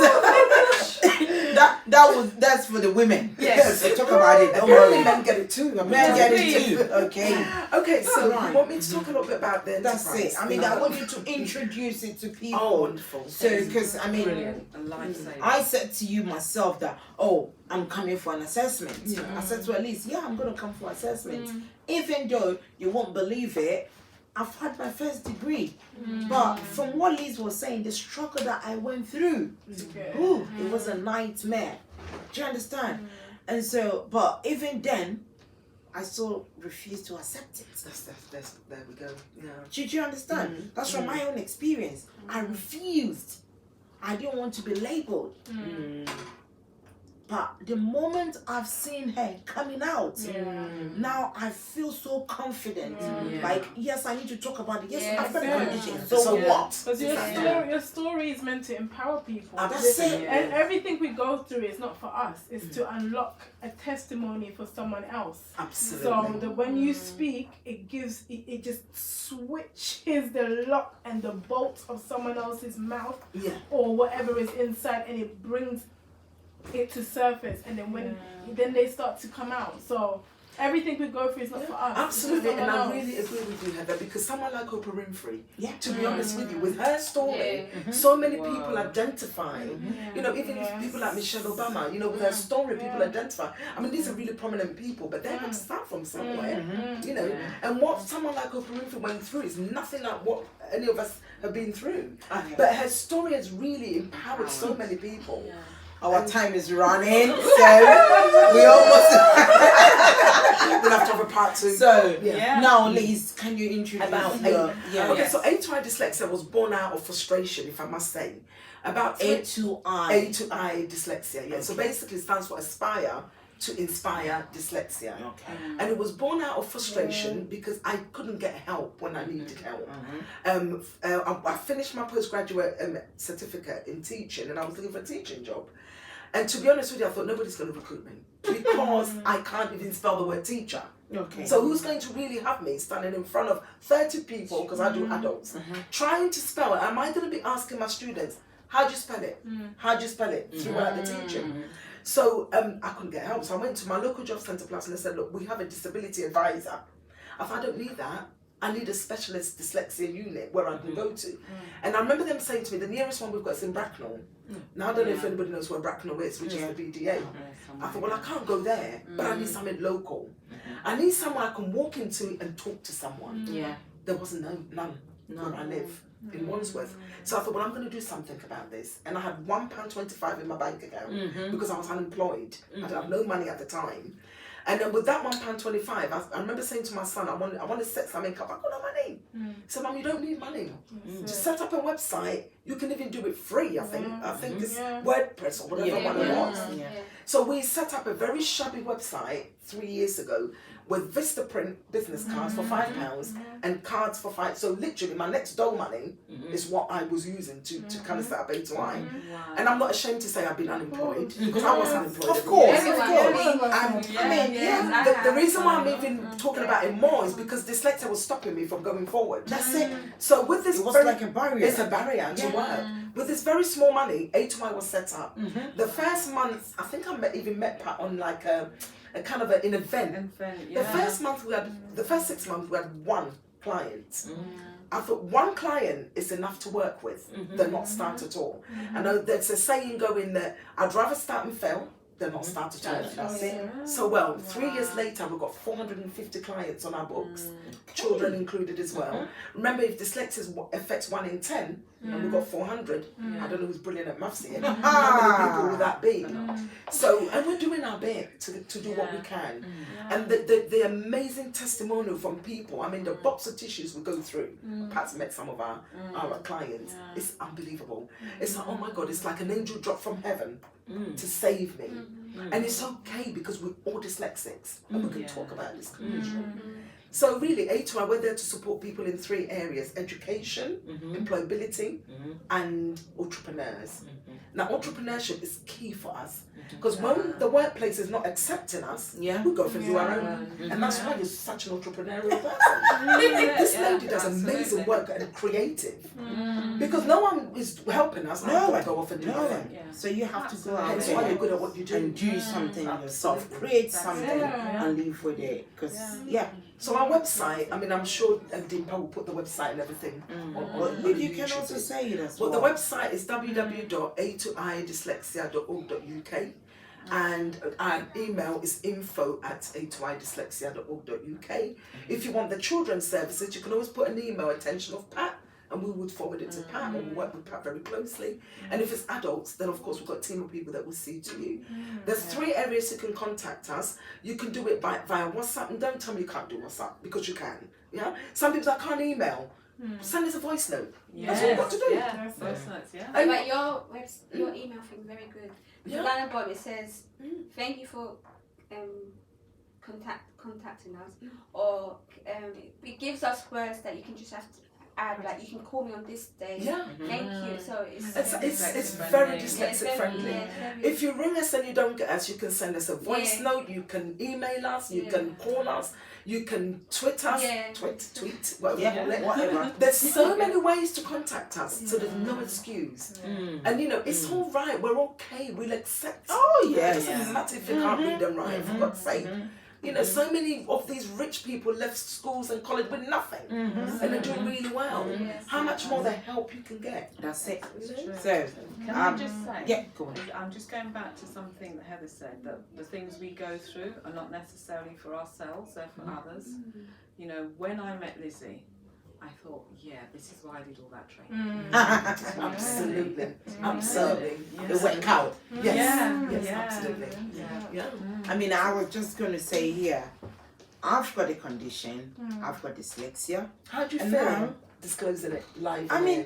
That's for the women. Yes. Talk about it. Apparently men get it too. Men get it too. Okay. Okay, so you want me to talk a little bit about the That's enterprise? it. I want you to introduce it to people. Oh, wonderful. So, because Brilliant. A lifesaver. I said to you myself that, I'm coming for an assessment. I said to Elise, I'm going to come for assessment. Even though you won't believe it, I've had my first degree. But from what Liz was saying, the struggle that I went through, it was a nightmare. Do you understand? And so, but even then, I still refused to accept it. That's there we go. Yeah. Did you understand? That's from my own experience. I refused. I didn't want to be labeled. But the moment I've seen her coming out, now I feel so confident. Like, yes, I need to talk about it. Yes, I've got a condition. So what? Because your story is meant to empower people. That's it. And everything we go through is not for us. It's to unlock a testimony for someone else. Absolutely. So that when you speak, it just switches the lock and the bolt of someone else's mouth or whatever is inside, and it brings it to surface, and then they start to come out. So everything we go through is not for us. Absolutely, it's for and I someone really else. agree with you, Heather, because someone like Oprah Winfrey, Yeah. to be honest with you, with her story, Yeah. so many people identify. Yeah. You know, even if people like Michelle Obama, you know, with her story, people identify. I mean, these are really prominent people, but they had to start from somewhere, you know. And what someone like Oprah Winfrey went through is nothing like what any of us have been through. But her story has really empowered so many people. Our time is running, so we almost. We'll have to have a part 2. So Yeah. now, Liz, can you introduce About your Okay, so A2I dyslexia was born out of frustration, if I must say. About A2I. A2I dyslexia, yeah. So basically it stands for Aspire to Inspire Dyslexia. Okay. And it was born out of frustration because I couldn't get help when I needed help. I finished my postgraduate certificate in teaching, and I was looking for a teaching job. And to be honest with you, I thought nobody's going to recruit me because I can't even spell the word teacher. Okay. So who's going to really have me standing in front of 30 people, because I do adults, trying to spell it? Am I going to be asking my students, how do you spell it? How do you spell it throughout the teaching? So I couldn't get help. So I went to my local job centre plus and I said, look, we have a disability advisor. I thought, I don't need that. I need a specialist dyslexia unit where I can go to. And I remember them saying to me, the nearest one we've got is in Bracknell. Now I don't know if anybody knows where Bracknell is, which is the BDA. I thought, well, I can't go there, but I need something local. I need somewhere I can walk into and talk to someone. Yeah. There wasn't none where I live in Wandsworth. So I thought, well, I'm going to do something about this. And I had £1.25 in my bank account because I was unemployed. I didn't have no money at the time. And then with that £1.25, I remember saying to my son, I want to set something up. I got no money. He said, Mum, you don't need money. Just set up a website. You can even do it free, I think. I think it's WordPress or whatever one it was. So we set up a very shabby website 3 years ago with Vistaprint business cards for £5 and cards for £5. So literally my next dough money is what I was using to kind of set up A2I. And I'm not ashamed to say I've been unemployed because I was unemployed. Of course, of Everyone, course. And I mean, the reason why I'm even talking about it more is because dyslexia was stopping me from going forward. That's it. So with this, It was like a barrier. It's a barrier to work. With this very small money, A2I was set up. The first month, I think I even met Pat on like a kind of an event. The first month the first 6 months we had one client. I thought one client is enough to work with, than not start at all. I know there's a saying going that I'd rather start and fail than not start at all. So 3 years later we've got 450 clients on our books, children included as well. Remember, if dyslexia affects 1 in 10, and we've got 400, I don't know who's brilliant at maths here, how many people will that be? So, and we're doing our bit to do what we can. And the amazing testimonial from people, I mean the box of tissues we go through, Pat's met some of our clients, it's unbelievable. It's like, oh my God, it's like an angel dropped from heaven to save me. And it's okay because we're all dyslexics and we can talk about this condition. So really, A2I, we're there to support people in 3 areas: education, employability, and entrepreneurs. Now, entrepreneurship is key for us because when the workplace is not accepting us, we go and do our own. And that's why you're such an entrepreneurial person. This lady does amazing work and creative because no one is helping us. No, I go off and do nothing. So you have to go out Hence why there you're good at what you do. and do something yourself, create something and live with it. Because So our website, I mean, I'm sure Dimpa will put the website and everything on But you can YouTube. also say it as Well, well. the website is www.a2idyslexia.org.uk and our email is info@a2idyslexia.org.uk. If you want the children's services, you can always put an email, attention of Pat, and we would forward it to Pat, and we'll work with Pat very closely. And if it's adults, then of course we've got a team of people that will see to you. There's 3 areas you can contact us. You can do it via WhatsApp, and don't tell me you can't do WhatsApp, because you can. Yeah. Some people I can't email. Send us a voice note. That's what you've got to do. But your email thing very good. The line above it says, "Thank you for contacting us," or it gives us words that you can just have to add like you can call me on this day. Yeah. Thank you. So it's It's very dyslexic very- friendly. yeah, very- If you ring us and you don't get us, you can send us a voice Yeah. note, you can email us, you Yeah. can call us, you can tweet us, Yeah. tweet, whatever Yeah, you call it. whatever. There's so many ways to contact us, so there's no excuse. And you know, it's all right, we're okay, we'll accept. Oh, yeah, It doesn't yeah. matter if you can't read and write, for God's sake. You know, so many of these rich people left schools and college with nothing, and they're doing really well. Yes. How much more the help you can get? That's it. You know? So, Can I just say? yeah, go on. I'm just going back to something that Heather said, that the things we go through are not necessarily for ourselves, they're for others. You know, when I met Lizzie, I thought, yeah, this is why I did all that training. Absolutely, absolutely. The wet cow. Yes, Yeah, yes, yeah. absolutely. Yeah. I mean, I was just going to say here, I've got a condition. I've got dyslexia. How do you And feel now- disclosing it live? I on mean, air?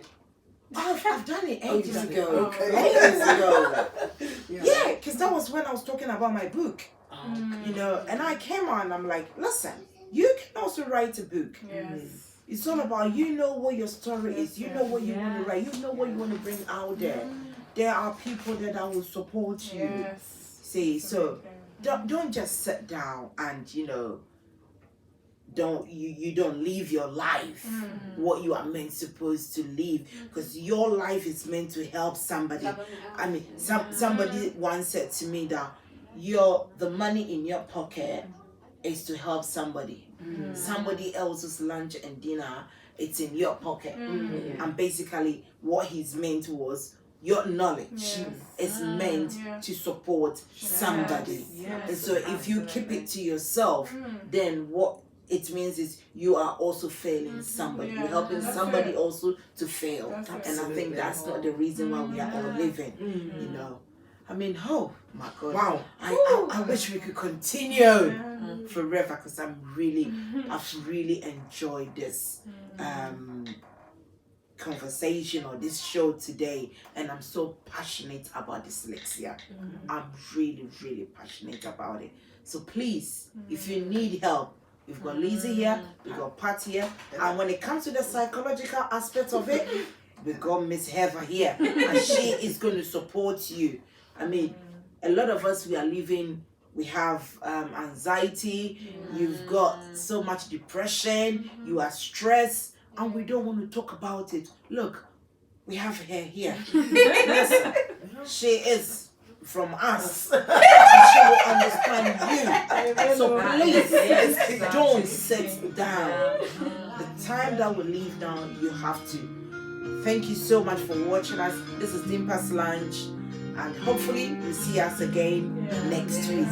I've done it Oh, you've ages done it. ago. Okay. Ages ago. yeah. Yeah, because that was when I was talking about my book, Oh, you know, and I came on and I'm like, listen, you can also write a book. Yes. It's all about, you know what your story is, you know what you want to write, you know what you want to bring out there. There are people that will support you. Yes. See, so don't just sit down and, you know, you don't live your life what you are meant supposed to live, because your life is meant to help somebody. I mean, somebody once said to me that the money in your pocket is to help somebody. Somebody else's lunch and dinner, it's in your pocket. And basically what he's meant was your knowledge is meant to support somebody. Yes, And so if you keep it to yourself, then what it means is you are also failing somebody. You're helping That's somebody it. also to fail. That's it. And I think that's not the reason why we are all living, you know. I mean, oh my God. Wow. I wish we could continue forever, because I've really enjoyed this conversation or this show today, and I'm so passionate about dyslexia. I'm really passionate about it. So please, if you need help, we've got Lizzie here, we've got Pat here, and when it comes to the psychological aspect of it, we've got Miss Heather here, and she is going to support you. I mean, a lot of us, we have anxiety, you've got so much depression, you are stressed, and we don't want to talk about it. Look, we have her here. Listen, she is from us. And she will understand you. So please, don't sit down. The time that we leave down, you have to. Thank you so much for watching us. This is Dimpa's Lunch, and hopefully we'll see us again next week.